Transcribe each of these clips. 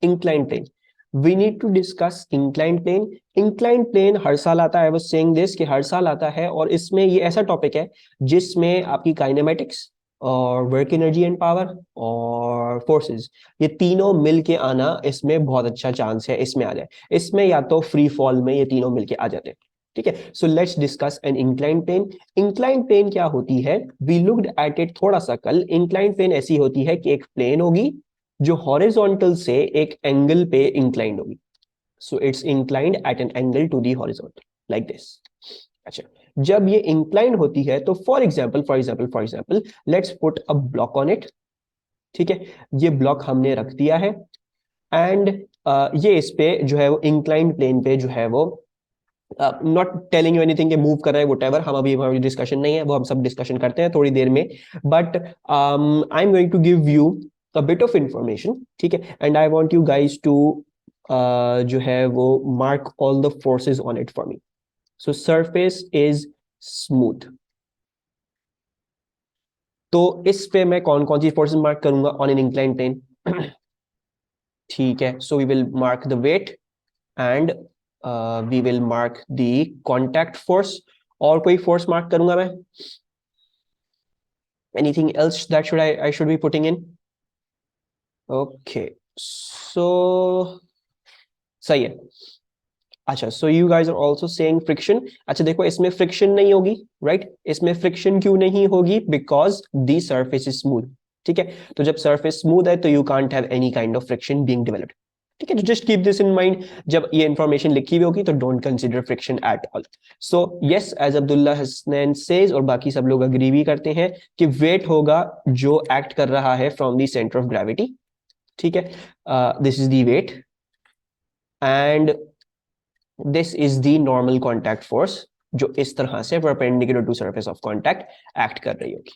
Incline plane, we need to discuss incline plane. Incline plane हर साल आता है, आई वाज सेइंग दिस कि हर साल आता है, और इसमें ये ऐसा टॉपिक है जिसमें आपकी काइनेमेटिक्स और वर्क एनर्जी एंड पावर और फोर्सेस, ये तीनों मिल के आना, इसमें बहुत अच्छा चांस है इसमें आ जाए। इसमें या तो फ्री फॉल में ये तीनों मिलके आ जाते हैं, ठीक है। So let's discuss an incline plane. Incline plane क्या होती है, वी लुक्ड एट इट थोड़ा सा कल। इंक्लाइन प्लेन ऐसी होती है कि एक प्लेन होगी जो हॉरिजॉन्टल से एक एंगल पे इंक्लाइंड होगी, so it's inclined at an angle to the horizontal like this. अच्छा, जब ये इंक्लाइंड होती है तो for example let's put a block on it, ठीक है। ये ब्लॉक हमने रख दिया है, एंड ये इस पे जो है वो इंक्लाइंड प्लेन पे जो है वो, नॉट टेलिंग यू एनीथिंग कि मूव कर रहा है वट, हम अभी हमारी डिस्कशन नहीं है, वो हम सब डिस्कशन करते हैं थोड़ी देर में, but I am going to give you a bit of information, ठीक है। And I want you guys to जो है वो mark all the forces on it for me. So surface is smooth, तो इस पे मैं कौन कौन सी फोर्सेस मार्क करूंगा ऑन एन इंक्लाइन प्लेन? ठीक है, so we will mark the weight and we will mark the contact force. और कोई फोर्स मार्क करूंगा मैं? anything else that I should be putting in? Okay, so सही है। अच्छा, so you guys are also saying friction. अच्छा देखो, इसमें फ्रिक्शन नहीं होगी, राइट? इसमें फ्रिक्शन क्यों नहीं होगी? Because the surface is smooth, ठीक है। तो जब सरफेस स्मूथ है तो you can't have any kind of friction being developed, ठीक है। तो just keep this in mind, जब ये इंफॉर्मेशन लिखी हुई होगी तो don't consider friction at all. So yes, as Abdullah Hasnain says, और बाकी सब लोग अग्री भी करते हैं कि वेट होगा जो एक्ट कर रहा है from the centre of gravity, ठीक है। This is the weight and this is the normal contact force, जो इस तरह से perpendicular to surface of contact act कर रही होगी।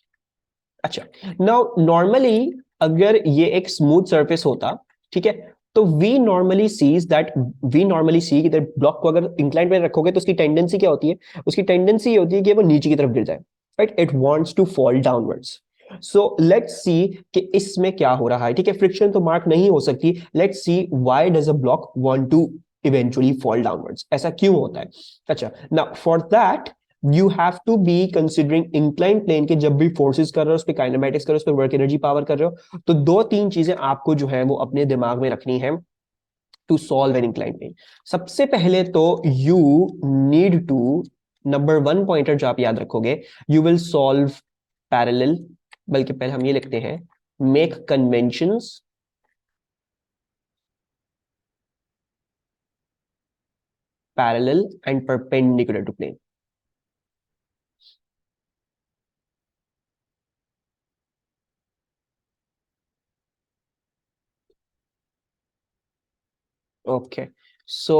अच्छा, नाउ नॉर्मली अगर ये एक स्मूथ सरफेस होता, ठीक है, तो वी नॉर्मली सी कि ब्लॉक को अगर इंक्लाइन पे रखोगे तो उसकी टेंडेंसी क्या होती है? उसकी टेंडेंसी ये होती है कि वो नीचे की तरफ गिर जाए, right? It wants to fall downwards. So let's see कि इसमें क्या हो रहा है, ठीक है। फ्रिक्शन तो मार्क नहीं हो सकती, let's see why does a block want to eventually fall downwards, ऐसा क्यों होता है? अच्छा, now for that you have to be considering incline plane के जब भी फोर्सेस कर रहे हो, उस पर काइनेमेटिक्स कर रहे हो, उस पर वर्क एनर्जी पावर कर रहे हो, तो दो तीन चीजें आपको जो है वो अपने दिमाग में रखनी है to solve an incline plane. सबसे पहले तो you need to, number one pointer जो आप याद रखोगे, यू विल सॉल्व पैरेलल, बल्कि पहले हम ये लिखते हैं, make conventions parallel and perpendicular to plane. Okay, so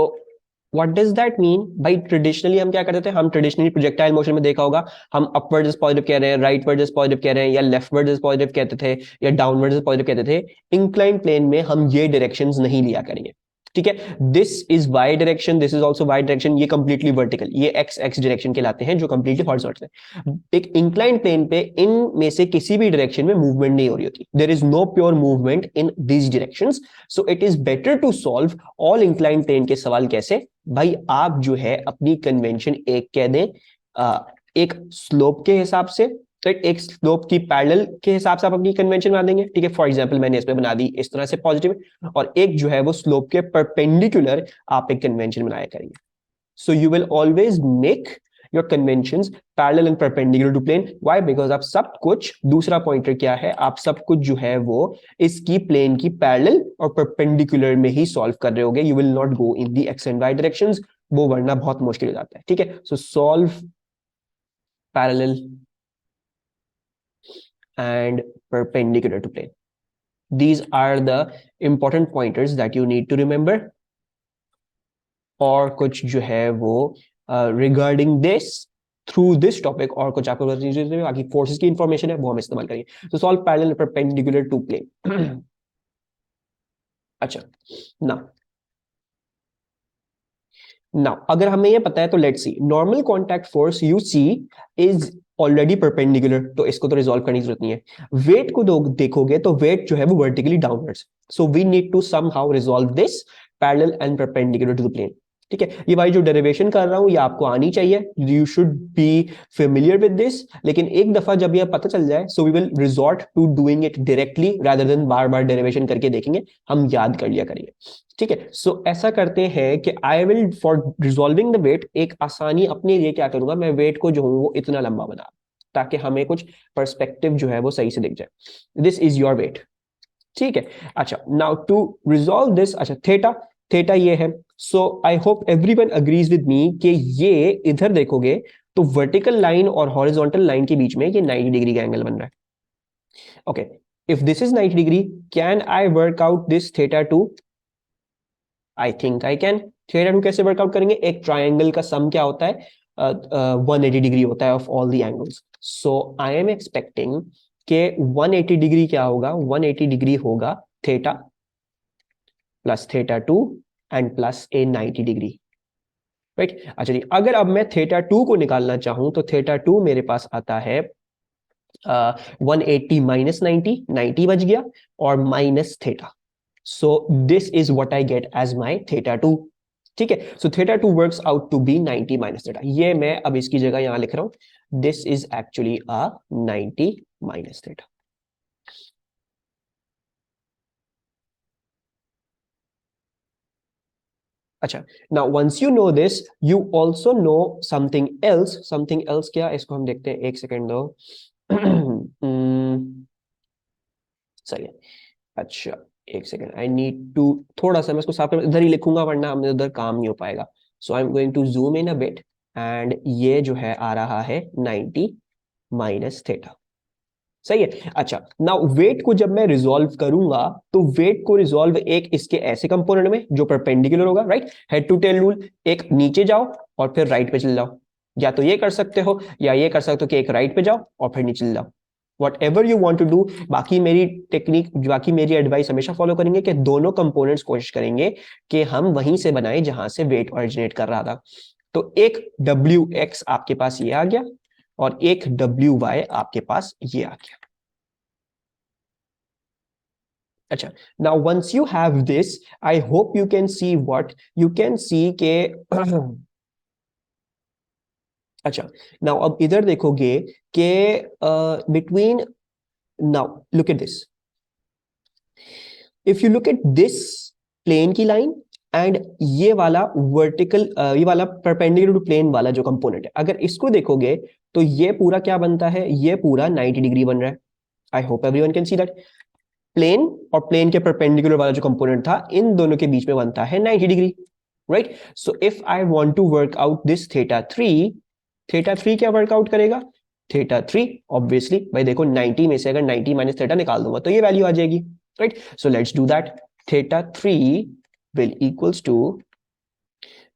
what does that mean भाई? ट्रेडिशनली हम क्या करते थे? हम ट्रेडिशनली प्रोजेक्टाइल मोशन में देखा होगा, हम अपवर्ड इज पॉजिटिव कह रहे हैं, राइटवर्ड इज पॉजिटिव कह रहे हैं, या लेफ्टवर्ड इज पॉजिटिव कहते थे, या डाउनवर्ड इज पॉजिटिव कहते थे। इंक्लाइन प्लेन में हम ये डायरेक्शंस नहीं लिया करेंगे, ठीक है। This is Y direction, this is also Y direction, ये कंप्लीटली वर्टिकल, ये एक्स एक्स डायरेक्शन कहलाते हैं, जो कंप्लीटली हॉरिजॉन्टल है। एक इंक्लाइन प्लेन पे इन में से किसी भी डायरेक्शन में मूवमेंट नहीं हो रही होती, there is no pure movement in these directions. So it is better to solve all incline plane के सवाल कैसे? भाई आप जो है अपनी कन्वेंशन एक कह दें, एक स्लोप के हिसाब से, तो एक स्लोप की पैरेलल के हिसाब से आप अपनी कन्वेंशन बना देंगे, ठीक है। फॉर एग्जांपल मैंने इस पे बना दी इस तरह से पॉजिटिव, और एक जो है वो स्लोप के परपेंडिकुलर आप एक कन्वेंशन बनाया करेंगे। So you will always make your conventions parallel and perpendicular to plane. Why? Because आप सब कुछ, दूसरा पॉइंटर क्या है, आप सब कुछ जो है वो इसकी प्लेन की पैरेलल और परपेंडिकुलर में ही सॉल्व कर रहे होगे, you will not go in the X and Y directions, वो वरना बहुत मुश्किल हो जाता है, ठीक है। So solve parallel and perpendicular to plane. These are the important pointers that you need to remember. और कुछ जो है वो regarding this through this topic और कुछ आपको बाकी फोर्सेस की इंफॉर्मेशन है वो हम इस्तेमाल करेंगे। तो solve parallel perpendicular to plane. अच्छा, ना नाउ अगर हमें ये पता है तो let's see, normal contact force you see is already perpendicular, तो इसको तो रिजॉल्व करने की जरूरत नहीं है। वेट को देखोगे तो वेट जो है वो vertically downwards, so we need to somehow resolve this parallel and perpendicular to the plane. ठीक है, ये भाई जो डेरिवेशन कर रहा हूं ये आपको आनी चाहिए, you should be familiar with this, लेकिन एक दफा जब ये पता चल जाए so we will resort to doing it directly rather than बार बार डेरिवेशन करके देखेंगे, हम याद कर लिया करिए। ठीक है, सो ऐसा करते हैं कि I will for resolving the weight एक आसानी अपने लिए क्या करूंगा, मैं वेट को जो हूं वो इतना लंबा बना, ताकि हमें कुछ पर्सपेक्टिव जो है वो सही से दिख जाए। This is your weight. ठीक है, अच्छा नाउ टू रिजॉल्व दिस, अच्छा थीटा, थीटा ये है। So I hope everyone agrees with me कि ये इधर देखोगे तो वर्टिकल लाइन और हॉरिजॉन्टल लाइन के बीच में ये 90 डिग्री का एंगल बन रहा है। Okay, if this is 90 degree, can I work out this theta two? I think I can. Theta two कैसे वर्कआउट करेंगे, एक ट्राइंगल का सम क्या होता है, 180 डिग्री होता है of all the angles. So I am expecting कि 180 डिग्री क्या होगा, 180 डिग्री होगा theta plus theta two and plus A 90 degree. Right, अच्छा जी, अगर अब मैं थीटा टू को निकालना चाहूं तो थीटा टू मेरे पास आता है 180 माइनस 90, 90 बच गया और minus theta, so this is what I get as my theta two. ठीक है, so theta two works out to be 90 minus theta, ये मैं अब इसकी जगह यहां लिख रहा हूं, this is actually a 90 minus theta. अच्छा, now once you know this you also know something else, something else क्या, इसको हम देखते हैं, एक सेकेंड दो। सही है, अच्छा एक सेकेंड, आई नीड टू थोड़ा सा मैं इसको साफ कर, इधर ही लिखूंगा वरना हमें उधर काम नहीं हो पाएगा। So I am going to zoom in a bit and ये जो है आ रहा है 90 माइनस थीटा। सही है, अच्छा नाउ वेट को जब मैं रिजॉल्व करूंगा तो वेट को रिजॉल्व एक इसके ऐसे कंपोनेंट में जो परपेंडिकुलर होगा, right, head to tail rule, एक नीचे जाओ और फिर राइट पे चल जाओ, या तो ये कर सकते हो या ये कर सकते हो कि एक राइट पे जाओ और फिर नीचे चल जाओ, whatever you want to do. बाकी मेरी टेक्निक, बाकी मेरी एडवाइस हमेशा फॉलो करेंगे कि दोनों कंपोनेंट्स कोशिश करेंगे कि हम वहीं से बनाएं जहां से वेट ऑरिजिनेट कर रहा था। तो एक डब्ल्यू एक्स आपके पास ये आ गया और एक डब्ल्यू वाई आपके पास ये आ गया। अच्छा, now once you have this I hope you can see what you can see के अच्छा, नाउ अब इधर देखोगे कि between, now look at this, if you look at this plane की लाइन एंड ये वाला वर्टिकल, ये वाला परपेंडिकुलर टू प्लेन वाला जो कंपोनेंट है, अगर इसको देखोगे तो ये पूरा क्या बनता है, ये पूरा 90 डिग्री बन रहा है। I hope everyone can see that plane और प्लेन के परपेंडिकुलर वाला जो कंपोनेंट था इन दोनों के बीच में बनता है 90 degree, right. So if I want to work out this theta three, theta three क्या वर्कआउट करेगा, थीटा थ्री ऑब्वियसली भाई देखो 90 में से अगर 90 माइनस थीटा निकाल दूंगा तो ये वैल्यू आ जाएगी, right. So let's do that, theta three will equals to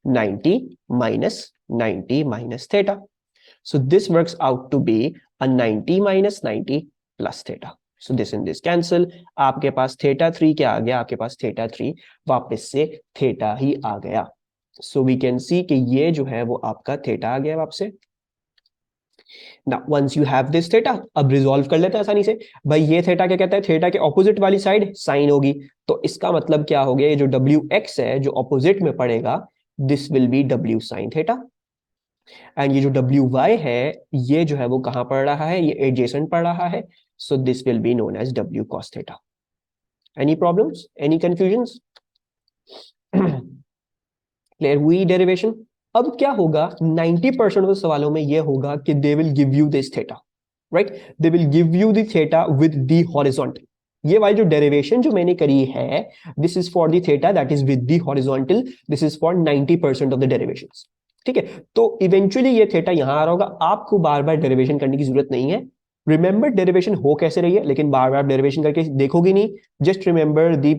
90 minus 90 minus theta. So this works out to be a 90 minus 90 plus theta. So this and this cancel. आपके पास theta three क्या आ गया, आपके पास theta three वापस से theta ही आ गया। So we can see कि ये जो है वो आपका थीटा आ गया वापस से। Now once you have this theta, अब रिजॉल्व कर लेते हैं आसानी से। भाई ये थीटा क्या कहता है, थीटा के ऑपोजिट वाली साइड साइन होगी, तो इसका मतलब क्या हो गया, ये जो डब्ल्यू एक्स है जो ऑपोजिट में पड़ेगा this will B W sine theta, and ये जो डब्ल्यू वाई है ये जो है वो कहां पड़ रहा है, ये एडजेसेंट पड़ रहा है, so this will be known as W cos theta. Any problems, any confusions? Clear हुई डेरिवेशन? अब क्या होगा, 90% ऑफ सवालों में ये होगा कि they will give you this theta, right, they will give you the theta with the horizontal. ये वाली जो डेरिवेशन जो मैंने करी है this is for the theta that is with the horizontal, this is for 90% of the derivations. ठीक है, तो इवेंचुअली ये थीटा यहां आ रहा होगा, आपको बार बार डेरिवेशन करने की जरूरत नहीं है। रिमेंबर डेरिवेशन हो कैसे रही है, लेकिन बार बार डेरिवेशन करके देखोगे नहीं, just remember the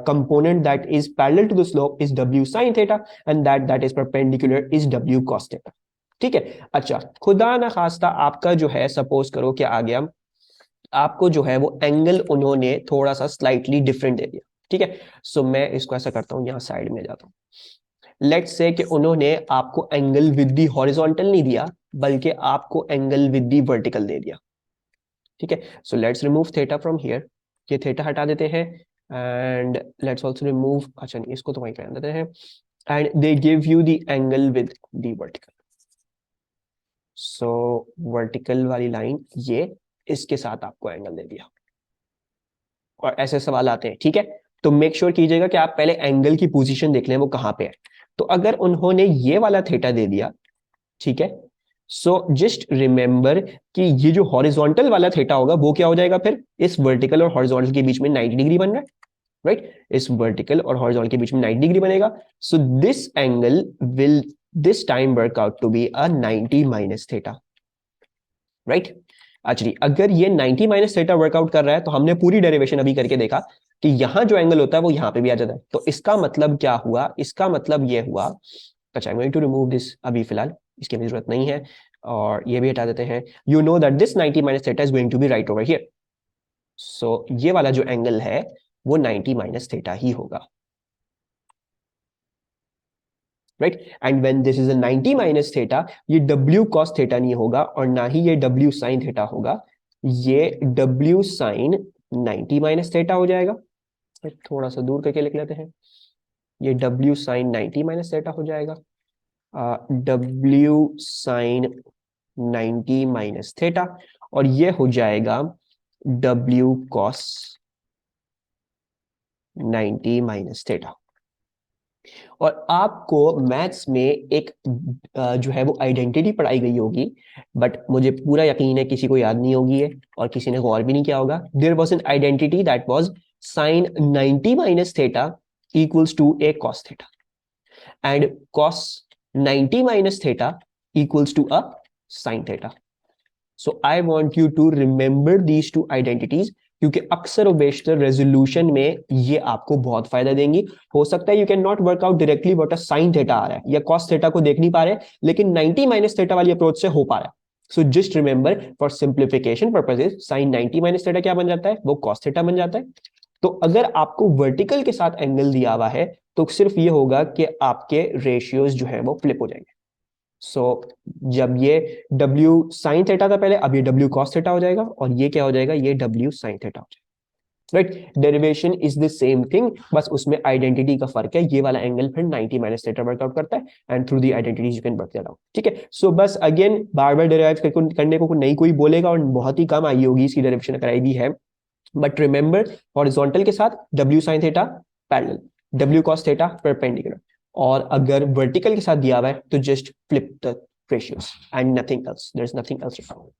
component that is parallel to the slope is w sin theta and that is perpendicular is w cos theta। ठीक है, अच्छा खुदा ना खास्ता आपका जो है सपोज करो क्या आ गया, आपको जो है वो एंगल उन्होंने थोड़ा सा स्लाइटली डिफरेंट दे दिया। ठीक है, सो मैं इसको ऐसा करता हूं, यहाँ साइड में जाता हूं, लेट्स से कि उन्होंने आपको एंगल विद दी हॉरिजॉन्टल नहीं दिया, बल्कि आपको एंगल विद दी वर्टिकल दे दिया। ठीक है, so let's remove theta from here, ये थीटा हटा देते हैं एंड लेट्स आल्सो रिमूव, अच्छा नहीं इसको तो वहीं पे देते हैं, and they give you the angle with the vertical. So vertical वाली लाइन ये, इसके साथ आपको एंगल दे दिया, और ऐसे सवाल आते हैं। ठीक है, तो मेक श्योर कीजिएगा कि आप पहले एंगल की पोजीशन देख लें वो कहां पे है। तो अगर उन्होंने ये वाला थीटा दे दिया, ठीक है, सो जस्ट रिमेंबर कि ये जो हॉरिजॉन्टल वाला थीटा होगा वो क्या हो जाएगा, फिर इस वर्टिकल और हॉरिजॉन्टल के बीच में 90 डिग्री बन रहा है, राइट, इस वर्टिकल और हॉरिजॉन्टल के बीच में 90 डिग्री बनेगा। So this angle will this time work out to be a 90 minus theta, right. अच्छा जी, अगर ये 90 माइनस थीटा वर्कआउट कर रहा है तो हमने पूरी डेरिवेशन अभी करके देखा कि यहां जो एंगल होता है वो यहां पे भी आ जाता है। तो इसका मतलब क्या हुआ, इसका मतलब ये हुआ, अच्छा I am going to remove this अभी फिलहाल, इसकी भी जरूरत नहीं है, और ये भी हटा देते हैं। You know that this 90 minus theta is going to be right over here. So ये वाला जो एंगल है वो 90 माइनस थीटा ही होगा, right. And when this is a 90 minus theta, ये w cos थीटा नहीं होगा और ना ही ये w sin थीटा होगा, ये w sin 90 माइनस थीटा हो जाएगा। थोड़ा सा दूर करके लिख लेते हैं, ये w sin 90 माइनस थीटा हो जाएगा, w sin 90 माइनस थीटा, और ये हो जाएगा w cos 90 माइनस थीटा। और आपको मैथ्स में एक जो है वो आइडेंटिटी पढ़ाई गई होगी, बट मुझे पूरा यकीन है किसी को याद नहीं होगी है और किसी ने गौर भी नहीं किया होगा। There was an identity that was sin 90 minus theta equals to a cos theta and cos 90 minus theta equals to a sin theta. So I want you to remember these two identities, क्योंकि अक्सर और बेशतर resolution में ये आपको बहुत फायदा देंगी। हो सकता है you can not work out directly what a sine theta आ रहा है या कॉस थीटा को देख नहीं पा रहे, लेकिन 90 माइनस थीटा वाली अप्रोच से हो पा रहा है। So just remember for simplification purposes sine 90 minus theta क्या बन जाता है, वो कॉस थीटा बन जाता है। तो अगर आपको वर्टिकल के साथ एंगल दिया हुआ है तो सिर्फ ये होगा कि आपके रेशियोज जो है वो फ्लिप हो जाएंगे। सो जब ये w sin थीटा था पहले, अब ये w cos थीटा हो जाएगा, और ये क्या हो जाएगा, ये w sin थीटा हो जाएगा, right. Derivation is the same thing, बस उसमें आइडेंटिटी का फर्क है। ये वाला एंगल फिर 90 माइनस थीटा वर्कआउट करता है and through the identities you can work that out. ठीक है, सो बस अगेन बार बार डेरिवेट करने को नहीं कोई बोलेगा, और बहुत ही कम आई होगी इसकी डेरिवेशन कराई भी है, बट रिमेंबर हॉरिजॉन्टल के साथ w sin theta parallel, w cos theta perpendicular, और अगर वर्टिकल के साथ दिया हुआ है तो just flip the ratios and nothing else, there is nothing else to find.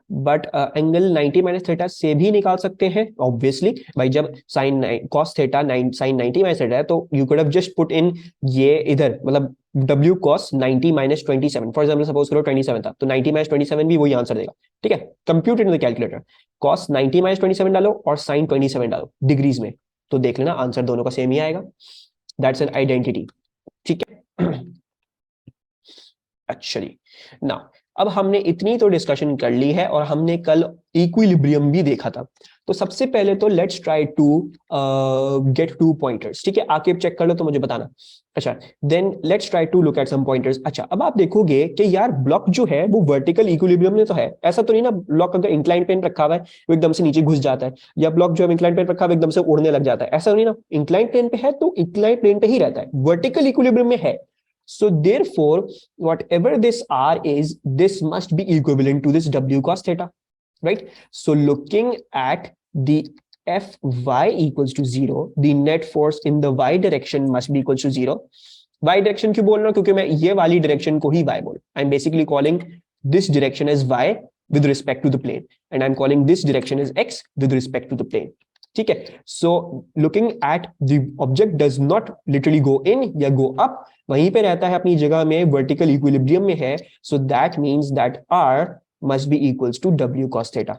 But angle 90 minus theta से भी निकाल सकते हैं ऑब्वियसली भाई, जब sine cos theta sine 90 minus theta है तो you could have just put in ये इधर, मतलब w cos 90 minus 27, for example suppose करो 27 था तो 90 माइनस 27 भी वही आंसर देगा। ठीक है, compute in the calculator, cos 90 minus 27 डालो और sin 27 डालो डिग्रीज में, तो देख लेना आंसर दोनों का सेम ही आएगा। That's an identity. ठीक है अच्छा जी, ना अब हमने इतनी तो डिस्कशन कर ली है, और हमने कल इक्विलिब्रियम भी देखा था। तो सबसे पहले तो let's try to get 2 pointers. ठीक है, आके चेक कर लो तो मुझे बताना। अच्छा, then let's try to look at some pointers. अच्छा, अब आप देखोगे कि यार ब्लॉक जो है वो वर्टिकल इक्विलिब्रियम में तो है, ऐसा तो नहीं ना ब्लॉक अगर इंक्लाइन प्लेन रखा हुआ है वो एकदम से नीचे घुस जाता है, या ब्लॉक जो है इंक्लाइन प्लेन रखा हुआ है एकदम से उड़ने लग जाता है, ऐसा नहीं ना। इंक्लाइन प्लेन पे है तो इंक्लाइन प्लेन पे ही रहता है, वर्टिकल इक्विलिब्रियम में है। So therefore, whatever this R is, this must be equivalent to this W cos theta, right? So looking at the Fy equals to 0, the net force in the Y direction must be equals to 0. Y direction क्यों बोल रहा हूं, क्योंकि मैं ये वाली direction को ही Y बोल, I'm basically calling this direction as Y with respect to the plane, and I'm calling this direction as X with respect to the plane. ठीक है, so looking at the object does not literally go in या go up, वहीं पे रहता है अपनी जगह में, वर्टिकल इक्विलिब्रियम में है। So that means that R must be equals to W cos theta.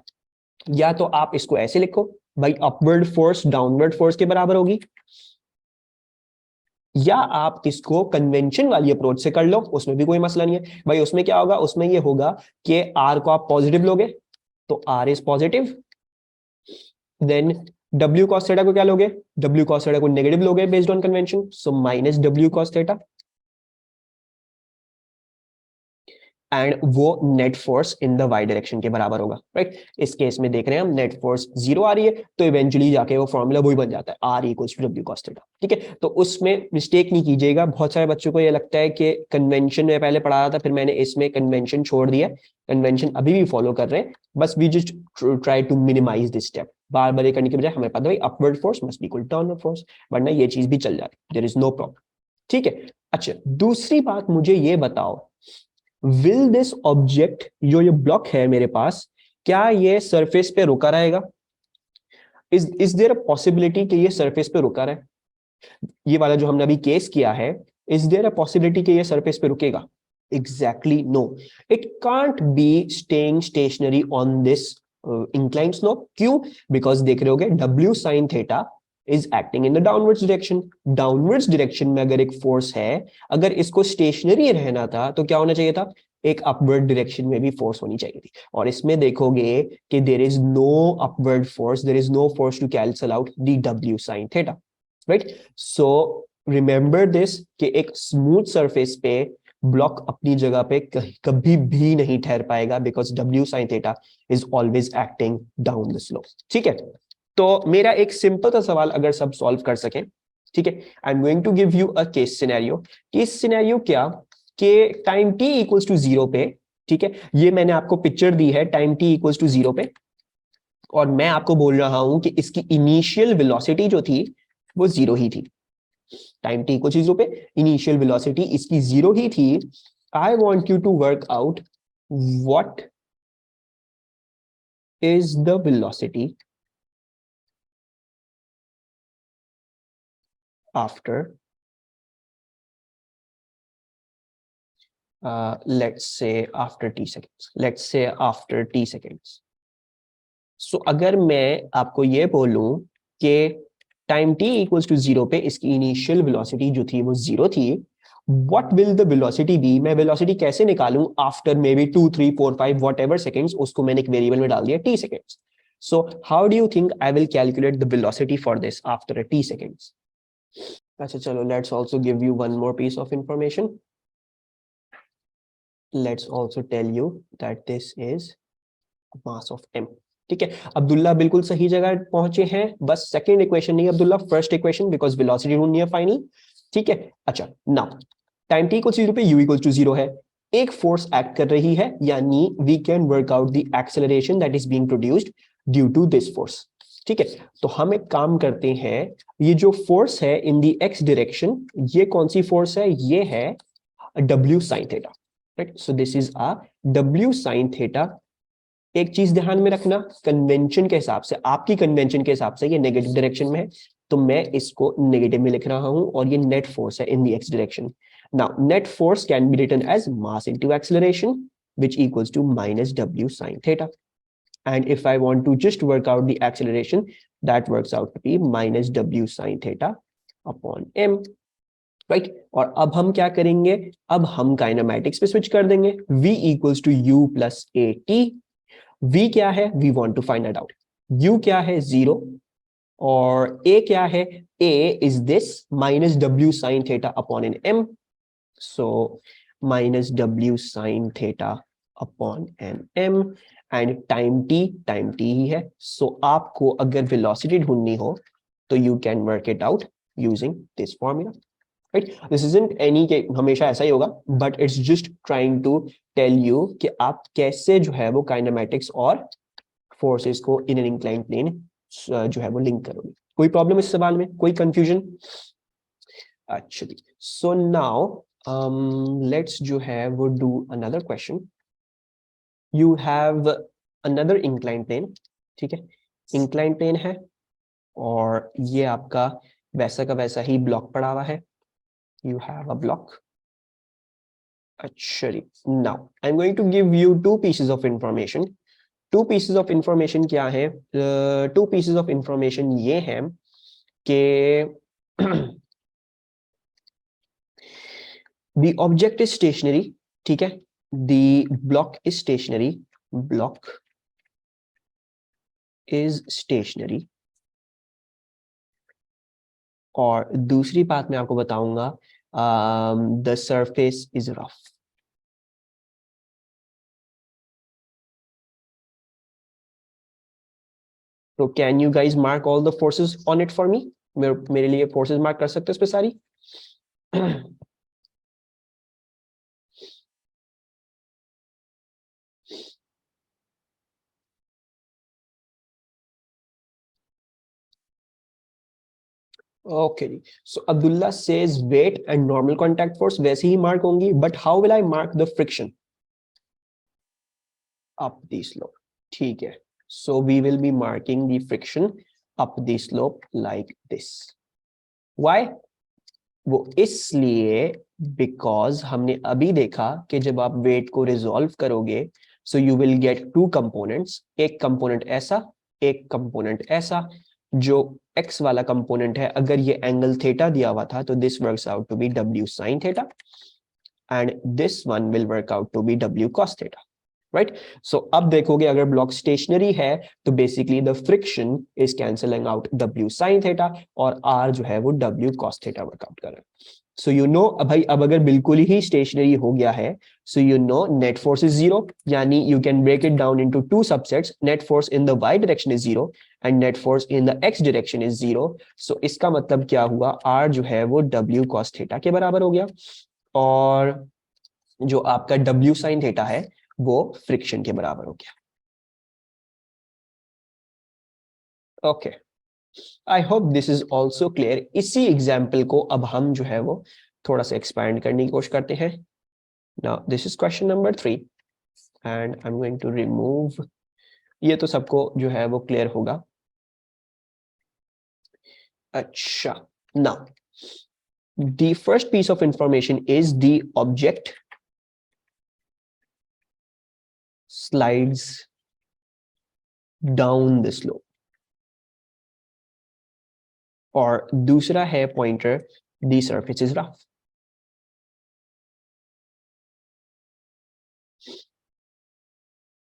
या तो आप इसको ऐसे लिखो भाई, अपवर्ड फोर्स डाउनवर्ड फोर्स के बराबर होगी, या आप इसको कन्वेंशन वाली अप्रोच से कर लो, उसमें भी कोई मसला नहीं है भाई। उसमें क्या होगा, उसमें ये होगा कि R को आप पॉजिटिव लोगे तो R is positive, then W cos theta को क्या लोगे, W cos थीटा को नेगेटिव लोगे based on convention, so minus W cos theta. And वो net force in the Y direction के बराबर होगा, राइट। इस केस में देख रहे हैं हम नेट फोर्स 0 आ रही है, तो इवेंचुअली जाके वो फॉर्मूला वही बन जाता है, R equals to W cos theta, ठीक है। तो उसमें मिस्टेक नहीं कीजिएगा, बहुत सारे बच्चों को ये लगता है कि कन्वेंशन में पहले पढ़ा रहा था, फिर मैंने इसमें कन्वेंशन छोड़ दिया। कन्वेंशन अभी भी फॉलो कर रहे हैं, बस we just try to minimize this step. बार बार ये करने के बजाय हमें पता है upward force must be equal to downward force, वरना ये चीज भी चल जाती है, देयर इज नो प्रॉब्लम, ठीक है। अच्छा, दूसरी बात मुझे ये बताओ, विल दिस ऑब्जेक्ट, जो ये ब्लॉक है मेरे पास, क्या ये सरफेस पे रुका रहेगा? इज देयर अ पॉसिबिलिटी कि ये सरफेस पे रुका रहे? ये वाला जो हमने अभी केस किया है, इज देयर अ पॉसिबिलिटी कि ये सरफेस पे रुकेगा? Exactly no, it can't be staying stationary on this inclined slope. क्यों? बिकॉज देख रहे होगे W sin theta is acting in the downwards direction. Downwards direction में अगर एक फोर्स है, अगर इसको स्टेशनरी रहना था तो क्या होना चाहिए था? एक अपवर्ड डायरेक्शन में भी फोर्स होनी चाहिए थी। और इसमें देखोगे कि there is no upward force, there is no force to cancel out the W sin theta, right. So remember this कि एक स्मूथ सरफेस पे ब्लॉक अपनी जगह पे कभी भी नहीं ठहर पाएगा, because W sin theta is always acting down the slope, ठीक है। तो मेरा एक सिंपल सा सवाल अगर सब सॉल्व कर सकें, ठीक है, I am going to give you a case scenario. Case scenario क्या, कि टाइम t इक्वल्स टू 0 पे, ठीक है, ये मैंने आपको पिक्चर दी है टाइम t इक्वल्स टू 0 पे, और मैं आपको बोल रहा हूं कि इसकी इनिशियल वेलोसिटी जो थी वो 0 ही थी। टाइम t इक्वल्स टू 0 पे इनिशियल वेलोसिटी इसकी 0 ही थी। I want you to work out what is the velocity after let's say after t seconds, let's say after t seconds. So अगर मैं आपको ये बोलूं कि टाइम t इक्वल्स टू 0 पे इसकी इनिशियल वेलोसिटी जो थी वो 0 थी, what will the velocity be? मैं वेलोसिटी कैसे निकालूं after maybe 2 3 4 5 whatever seconds, उसको मैंने एक वेरिएबल में डाल दिया t seconds. So how do you think I will calculate the velocity for this after a t seconds? अच्छा चलो, let's also give you one more piece of information. Let's also tell you that this is mass of m, ठीक है। अब्दुल्ला बिल्कुल सही जगह पहुंचे हैं, बस सेकंड इक्वेशन नहीं Abdullah, first equation, because velocity ढूंढनी है फाइनल, ठीक है। अच्छा, नाउ टाइम t इक्वल 0 पे u इक्वल टू 0 है, एक फोर्स एक्ट कर रही है, यानी we can work out the acceleration that is being produced due to this force, ठीक है। तो हम एक काम करते हैं, ये जो फोर्स है इन द x डायरेक्शन, ये कौन सी फोर्स है? ये है W sin theta, right. So this is a W sin theta. एक चीज ध्यान में रखना, कन्वेंशन के हिसाब से, आपकी कन्वेंशन के हिसाब से ये नेगेटिव डायरेक्शन में है, तो मैं इसको नेगेटिव में लिख रहा हूं, और ये नेट फोर्स है in the X direction. Now net force can be written as mass into acceleration which equals to minus W sin theta. And if I want to just work out the acceleration, that works out to be minus W sin theta upon m, right? और अब हम क्या करेंगे? अब हम kinematics पे switch कर देंगे, V equals to U plus AT। v क्या है? We want to find it out. u क्या है? 0। और a क्या है? a is this minus W sin theta upon an m, सो minus W sin theta upon an m, and time t ही है। सो आपको अगर वेलोसिटी ढूंढनी हो तो you can work it out using this formula, right. This isn't any के हमेशा ऐसा ही होगा, but it's just trying to tell you कि आप कैसे जो है वो काइनेमैटिक्स और फोर्सेस को इन एन इंक्लाइंड प्लेन जो है वो लिंक करोगे। कोई प्रॉब्लम इस सवाल में? कोई confusion? Actually so now let's जो है वो do another question. You have another inclined plane, ठीक है, इंक्लाइंड प्लेन है, और ये आपका वैसा का वैसा ही ब्लॉक पड़ा हुआ है। You have a block. अच्छा, now I am going to give you two pieces of information. Two pieces of information क्या है? टू पीसेस ऑफ इंफॉर्मेशन ये है कि द ऑब्जेक्ट इज स्टेशनरी, ठीक है, the block is stationary, block is stationary. और दूसरी बात मैं आपको बताऊंगा, द सरफेस इज रफ, तो can you guys mark all the forces on it for मी? मेरे लिए फोर्सेस मार्क कर सकते हो इस पे सारी? ओके जी, so Abdullah says weight and normal contact force वैसे ही मार्क होंगी, but how will I mark the friction? Up the slope. ठीक है, so we will be marking the friction up the slope like this. Why? वो इसलिए because हमने अभी देखा कि जब आप वेट को रिजॉल्व करोगे सो you will get two components, एक कंपोनेंट ऐसा, एक कंपोनेंट ऐसा. जो एक्स वाला कंपोनेंट है, अगर ये एंगल थीटा दिया हुआ था तो this works out to be W sine theta and this one will work out to be W cos theta. Right? So अब देखोगे अगर ब्लॉक स्टेशनरी है तो basically the friction is cancelling out W sine theta और R जो है वो W cos theta workout कर रहा है. सो यू नो भाई, अब अगर बिल्कुल ही स्टेशनरी हो गया है so you know net force is zero, यानी you can break it down into two subsets. Net force in the Y direction is zero and net force in the X direction is zero. So इसका मतलब क्या हुआ, are जो है वो W cos theta के बराबर हो गया और जो आपका डब्ल्यू साइन थीटा है वो फ्रिक्शन के बराबर हो गया. Okay, I hope this is also clear. इसी एग्जाम्पल को अब हम जो है वो थोड़ा सा एक्सपैंड करने की कोशिश करते हैं. Now this is question number 3 and I am going to remove. ये तो सबको जो है वो क्लियर होगा. अच्छा, now the first piece of information is the object slides down the slope और दूसरा है pointer the surface is rough.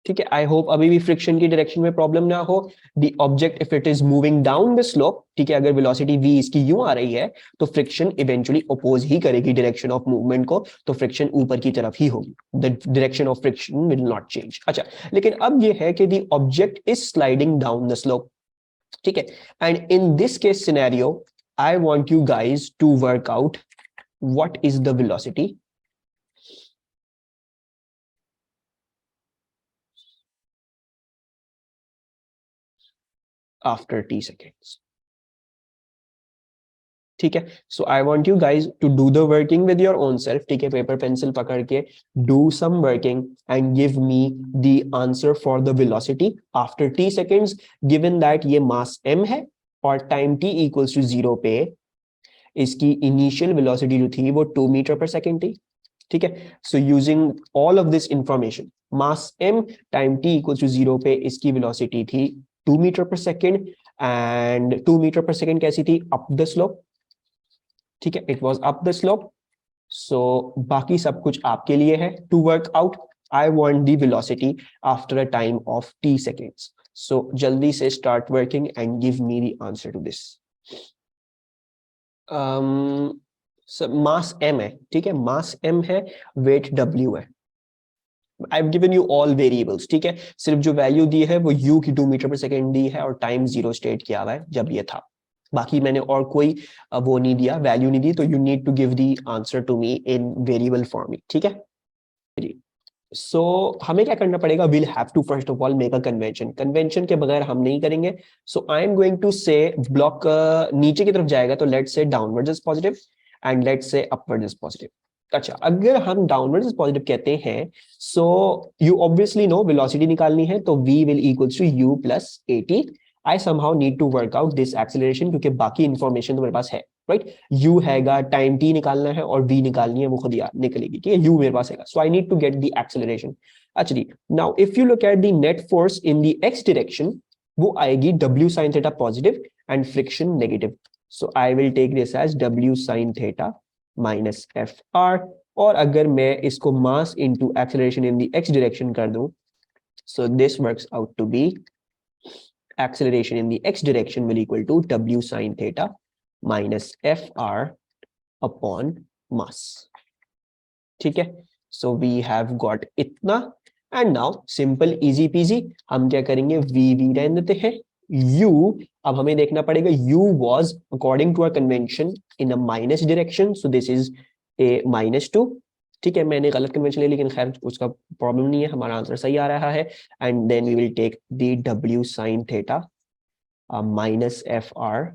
ठीक है, आई होप अभी भी फ्रिक्शन की डायरेक्शन में प्रॉब्लम ना हो. The object if it is moving down the slope, ठीक है, अगर वेलोसिटी v इसकी यूं आ रही है तो फ्रिक्शन इवेंचुअली अपोज ही करेगी डायरेक्शन ऑफ मूवमेंट को, तो फ्रिक्शन ऊपर की तरफ ही होगी. The direction of friction will not change. अच्छा, लेकिन अब ये है कि the object is sliding down the slope. ठीक है, and in this case scenario I want you guys to work out what is the velocity after t seconds. ठीक है, so I want you guys to do the working with your own self. ठीक है, paper pencil पकड़ के do some working and give me the answer for the velocity after t seconds, given that ये मास m है और time t equals to 0 पे इसकी initial velocity जो थी वो 2 मीटर पर सेकेंड थी. ठीक है, so using all of this information, mass m time t equals to 0 पे इसकी वेलोसिटी थी 2 मीटर पर सेकेंड एंड 2 मीटर पर सेकेंड कैसी थी, अप द स्लोप. ठीक है, it was up the slope. So बाकी सब कुछ आपके लिए है to work out. I want the velocity after a time of t seconds. So जल्दी से start working and give me the answer to this. Mass m है, ठीक है, मास m है, वेट w है. I have given you all variables. ठीक है, सिर्फ जो वैल्यू दी है वो u की 2 मीटर पर सेकेंड दी है और टाइम 0 स्टेट किया हुआ है जब ये था. बाकी मैंने और कोई वो नहीं दिया, वैल्यू नहीं दी, तो you need to give the answer to me in variable form. ठीक है, सो हमें क्या करना पड़ेगा, will have to first of all make a convention. Convention के बगैर हम नहीं करेंगे. So I am going to say block नीचे की तरफ जाएगा तो let's say downwards is positive and let's say upwards is positive. अच्छा, अगर हम डाउनवर्ड्स इज पॉजिटिव कहते हैं so you obviously no velocity निकालनी है तो v will equals to u plus at. I somehow need to work out this acceleration क्योंकि बाकी इंफॉर्मेशन तो मेरे पास है. राइट, u हैगा, टाइम t निकालना है और v निकालनी है, वो खुद निकलेगी. ठीक है, u मेरे पास हैगा, so I need to get the acceleration. अच्छा जी, now if you look at the net force in the x direction वो आएगी w sin थीटा positive and friction negative. So I will take this as w sin theta minus F R. और अगर मैं इसको mass into acceleration in the x direction कर दूं so this works out to be acceleration in the x direction will equal to w sin theta minus fr upon mass. ठीक है, so we have got इतना. and now simple easy peasy हम क्या करेंगे, v रहने देते हैं, u, अब हमें देखना पड़ेगा u was according to our convention in a minus direction, so this is a -2. ठीक है, मैंने गलत कन्वेंशन ले, लेकिन खैर उसका प्रॉब्लम नहीं है, हमारा आंसर सही आ रहा है. And then we will take the w sin theta minus fr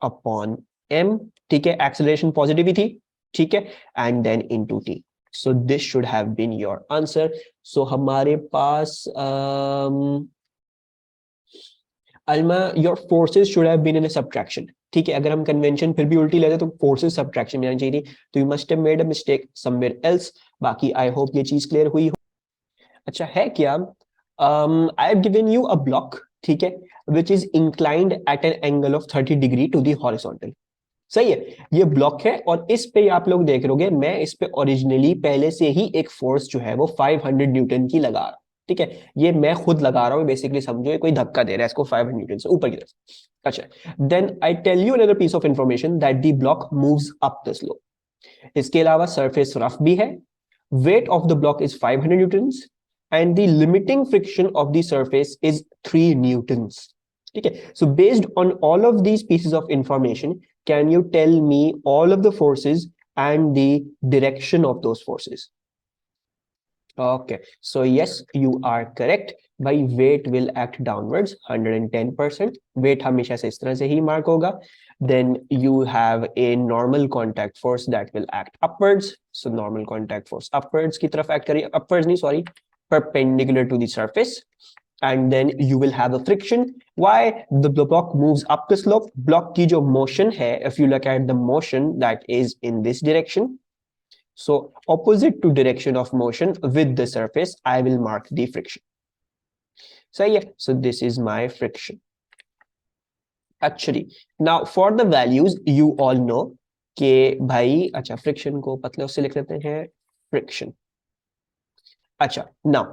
upon m. ठीक है, एक्सेलरेशन पॉजिटिव ही थी. ठीक है, and then into t. So this should have been your answer. So हमारे पास Alma, your forces should have been in a subtraction. ठीक है, अगर हम कन्वेंशन फिर भी उल्टी लेते तो फोर्सेस सब्ट्रैक्शन में आनी चाहिए थी, तो you must have made a mistake somewhere else. बाकी आई होप ये चीज क्लियर हुई हो. अच्छा है क्या, I have given you a block, ठीक है, which is inclined at an angle of 30 degree to the horizontal. सही है, ये ब्लॉक है और इस पे आप लोग देख रहोगे मैं इस पे ओरिजिनली पहले से ही एक फोर्स जो है वो 500 न्यूटन की लगा रहा हूं. ठीक है, ये मैं खुद लगा रहा हूं, बेसिकली समझो ये कोई धक्का दे रहा है इसको 500 न्यूटन से ऊपर की तरफ. अच्छा, then I tell you another piece of information that the block moves up the slope. इसके अलावा सरफेस रफ भी है. Weight of the block is 500 newtons and the limiting friction of the surface is 3 newtons. ठीक है, so based on all of these pieces of information, can you tell me all of the forces and the direction of those forces? Okay, so yes, you are correct. By weight will act downwards 110%. Weight हमेशा से इस तरह से ही mark होगा. Then you have a normal contact force that will act upwards. So normal contact force upwards की तरफ act करिए, upwards नहीं, sorry, perpendicular to the surface. And then you will have a friction. Why? The block moves up the slope. Block की जो motion है, if you look at the motion that is in this direction, so opposite to direction of motion with the surface, I will mark the friction. So yeah, so this is my friction. Actually, now for the values, you all know कि भाई, अच्छा friction को पतले उससे लिख लेते हैं friction. अच्छा, now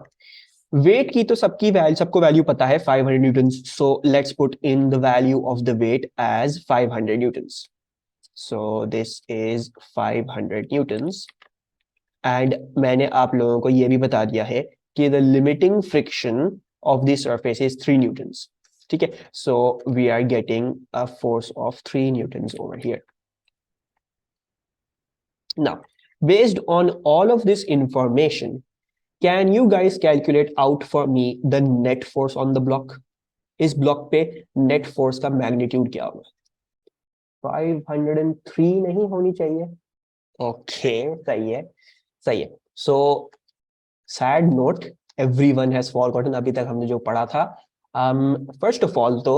वेट की तो सबको वैल्यू पता है 500 newton. So let's put in the value of the weight as 500 newton. So this is 500 newton. And मैंने आप लोगों को ये भी बता दिया है कि the limiting friction of the surface is 3 newton. ठीक है, so we are getting a force of 3 newton over here. Now based on all of this information, can you guys calculate out for me the net force on the block? इस block पे net force का magnitude क्या होगा? 503 नहीं होनी चाहिए. Okay, सही है, सही है. So sad note, everyone has forgotten अभी तक हमने जो पढ़ा था. फर्स्ट ऑफ ऑल तो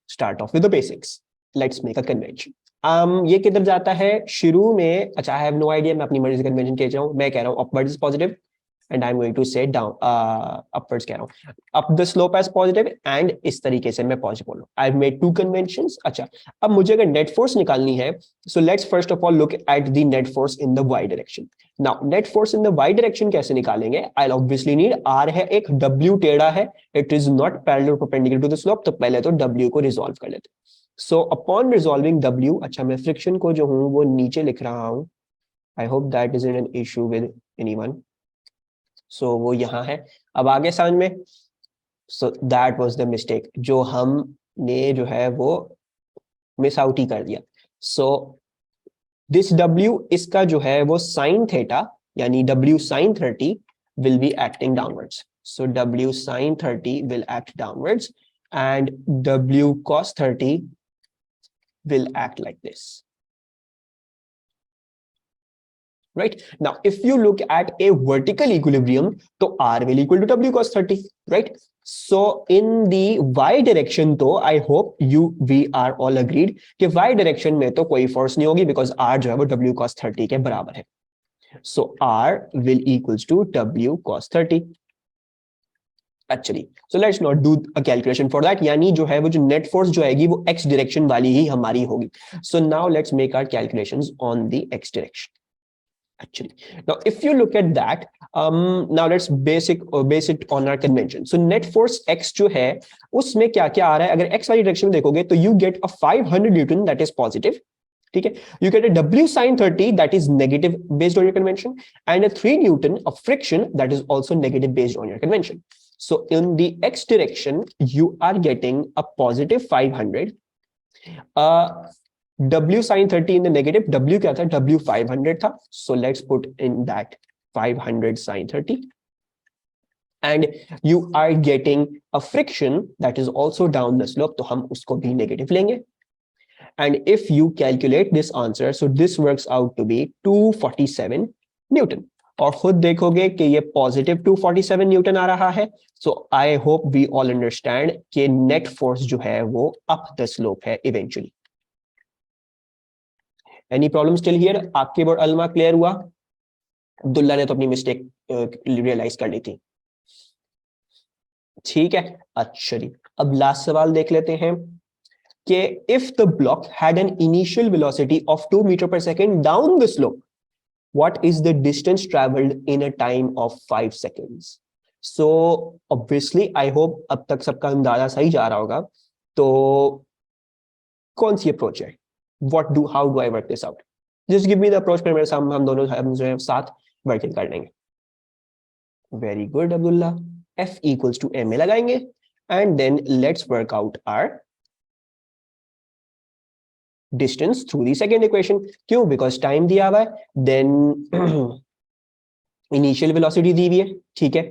start of with the basics. Let's make a convention. ये किधर जाता है शुरू में? अच्छा, आई हैव नो आइडिया, मैं अपनी मर्जी से कन्वेंशन कह रहा हूं. मैं कह रहा हूं upwards is positive and I'm going to say down upwards कह रहा हूँ, up the slope as positive and इस तरीके से मैं positive बोल रहा हूँ. I've made two conventions. अच्छा, अब मुझे अगर net force निकालनी है, so let's first of all look at the net force in the y direction. Now net force in the y direction कैसे निकालेंगे? I'll obviously need R है, एक W टेढ़ा है, it is not parallel or perpendicular to the slope, तो पहले तो W को resolve कर लेते. So upon resolving W, अच्छा मैं friction को जो हूँ वो नीचे लिख रहा हूँ. I hope that isn't an issue with anyone. सो वो यहाँ है. अब आगे समझ में. So that was the mistake जो हमने जो है वो मिस आउट ही कर दिया. सो दिस W, इसका जो है वो साइन थीटा यानी W sin 30 will be acting downwards. So W sin 30 will act downwards and W cos 30 will act like this. Right? Now, if you look at a vertical equilibrium, so R will equal to W cos 30, right? So in the y direction, तो I hope we are all agreed कि y direction में तो कोई force नहीं होगी because R जो है वो W cos 30 के बराबर है. So R will equals to W cos 30. Actually, so let's not do a calculation for that. यानी जो है वो जो net force जो आएगी वो x direction वाली ही हमारी होगी. So now let's make our calculations on the x direction. Actually, now if you look at that, now let's base it on our convention. So net force x जो है उसमें क्या क्या आ रहा है? अगर x वाली डायरेक्शन में देखोगे तो you get a 500 Newton that is positive. ठीक है, you get a W sin 30 that is negative based on your convention and a 3 Newton of friction that is also negative based on your convention. So in the x direction, you are getting a positive 500. W sin 30 in the negative. W क्या था? W 500 था. So let's put in that 500 sin 30. And you are getting a friction that is also down the slope. तो हम उसको भी negative लेंगे. And if you calculate this answer, so this works out to be 247 Newton. और खुद देखोगे कि ये पॉजिटिव 247 न्यूटन आ रहा है. So I hope we all understand कि नेट फोर्स जो है वो अप द स्लोप है eventually. Any problem still here? Aqib और अलमा क्लियर हुआ? अब्दुल्ला ने तो अपनी मिस्टेक रियलाइज कर ली थी. ठीक है, अच्छा जी. अब लास्ट सवाल देख लेते हैं कि if the block had an initial velocity of 2 metre पर second down the slope, what is the distance traveled in a time of 5 seconds? So obviously I hope अब तक सबका अंदाजा सही जा रहा होगा. तो कौन सी अप्रोच है? how do I work this out? Just give me the approach. फिर मेरे सामने हम दोनों जो है साथ वर्किंग कर लेंगे. Very good Abdullah. F equals to ma लगाएंगे and then let's work out our distance through the second equation. क्यों? Because time दिया हुआ है, then initial velocity दी हुई है. ठीक है.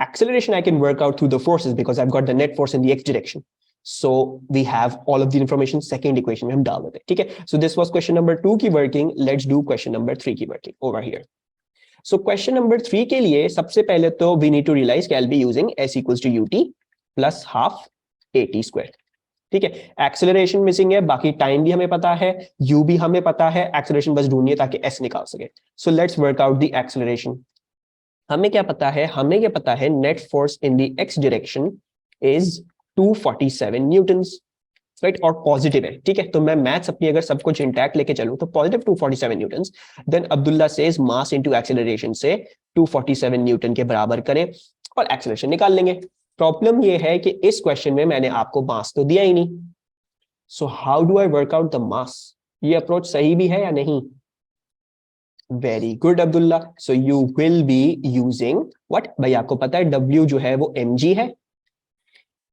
Acceleration I can work out through the forces because I've got the net force in the x direction. So we have all of the information. Second equation में हम डाल देते हैं. ठीक है. So this was question number 2 की working. Let's do question number 3 की working over here. So question number 3 के लिए सबसे पहले तो we need to realize कि I'll be using s equals to ut plus half at square. ठीक है. एक्सेलरेशन मिसिंग है, बाकी टाइम भी हमें पता है, u भी हमें पता है, एक्सेलरेशन बस ढूंढनी है ताकि s निकाल सके. So let's work out the acceleration. हमें क्या पता है? हमें क्या पता है? Net force in the x direction is 247 Newton's, right, और पॉजिटिव है. ठीक है. तो मैं मैथ्स अपनी अगर सब कुछ इंटैक्ट लेके चलूं तो positive 247 newtons. Then Abdullah says mass into acceleration से 247 न्यूटन के बराबर करें और एक्सेलरेशन निकाल लेंगे. प्रॉब्लम ये है कि इस क्वेश्चन में मैंने आपको मास तो दिया ही नहीं. सो how do I work out the mass? ये अप्रोच सही भी है या नहीं? Very good Abdullah. So you will be using what? भाई आपको पता है W जो है वो mg है.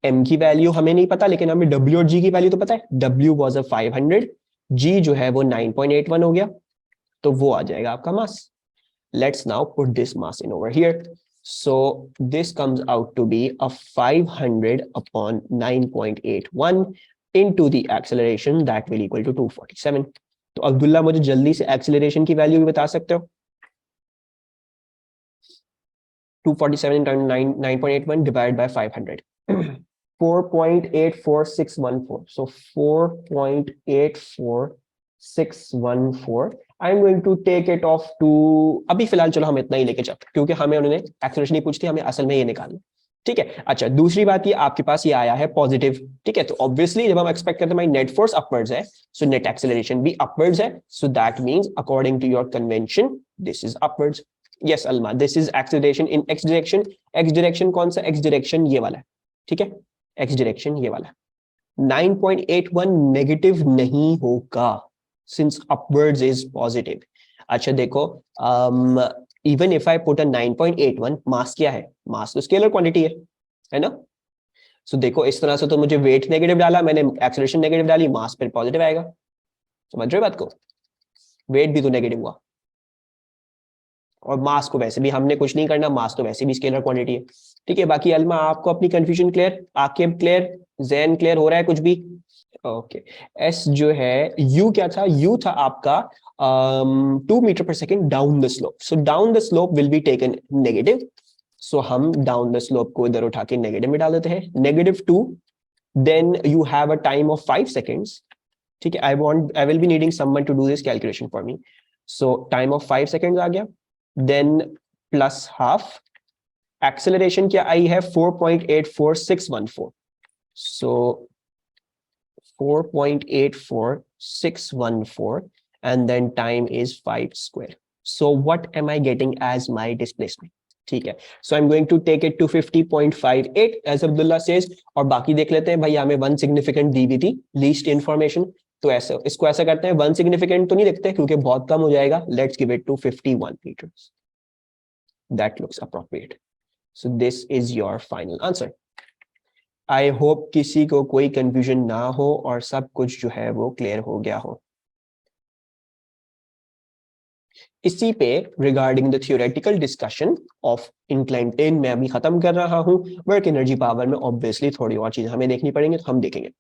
m की वैल्यू हमें नहीं पता, लेकिन हमें W और g की वैल्यू तो पता है. W वाज अ 500, g जो है वो 9.81 हो गया, तो वो आ जाएगा आपका mass. Let's now put this mass in over here. So this comes out to be a 500 upon 9.81 into the acceleration that will equal to 247. तो अब्दुल्ला मुझे जल्दी से एक्सेलरेशन की वैल्यू भी बता सकते हो? 247 into 9.81 divided by 500. 4.84614. So 4.84614. I'm going to take it off to, अभी फिलहाल चलो हम इतना ही लेके चलते, क्योंकि हमें उन्होंने एक्सेलरेशन नहीं पूछी थी, हमें असल में ये निकालना. ठीक है. अच्छा, दूसरी बात ये आपके पास ये आया है पॉजिटिव. ठीक है. तो ऑब्वियसली जब हम एक्सपेक्ट करते हैं भाई नेट फोर्स अपवर्ड्स है, सो नेट एक्सेलरेशन भी अपवर्ड्स है. So that means according to your convention this is upwards. Yes Alma, this is acceleration in x direction. X direction कौन सा? एक्स डायरेक्शन ये वाला है. ठीक है. एक्स डायरेक्शन ये वाला. 9.81 नेगेटिव नहीं होगा since upwards is positive. अच्छा देखो, even if I put a 9.81, मास क्या है? मास तो स्केलर क्वांटिटी है ना? सो देखो इस तरह से तो मुझे वेट नेगेटिव डाला, मैंने एक्सेलरेशन नेगेटिव डाली, मास फिर पॉजिटिव आएगा. समझ रहे बात को? वेट भी तो नेगेटिव हुआ और मास को वैसे भी हमने कुछ नहीं करना, मास तो वैसे भी स्केलर क्वांटिटी है. ठीक है. बाकी अलमा आपको अपनी confusion clear? Aqib clear? Jain clear हो रहा है कुछ भी? ओके. एस जो है, यू क्या था? यू था आपका 2 मीटर पर second down the slope. So down the slope will be taken negative. So हम डाउन द स्लोप को इधर उठा के नेगेटिव में डाल देते हैं. -2. Then you have a time of 5 seconds. ठीक है. I will be needing someone to do this calculation for me. So time of 5 seconds आ गया. Then plus half. एक्सेलरेशन क्या आई है? 4.84614. सो 4.84614 and then time is 5 square. So what am I getting as my displacement? ठीक है. So I'm going to take it to 50.58 as Abdullah says. और बाकी देख लेते हैं भाई. हमें वन सिग्निफिकेंट दी हुई थी, लीस्ट इंफॉर्मेशन. तो ऐसा इसको ऐसा करते हैं, वन सिग्निफिकेंट तो नहीं देखते क्योंकि बहुत कम हो जाएगा. Let's give it to 51 meters. That looks appropriate. So this is your final answer. I hope किसी को कोई confusion ना हो और सब कुछ जो है वो clear हो गया हो. इसी पे regarding the theoretical discussion of incline plane मैं अभी खत्म कर रहा हूं. वर्क एनर्जी पावर में ऑब्वियसली थोड़ी और चीजें हमें देखनी पड़ेंगी, तो हम देखेंगे.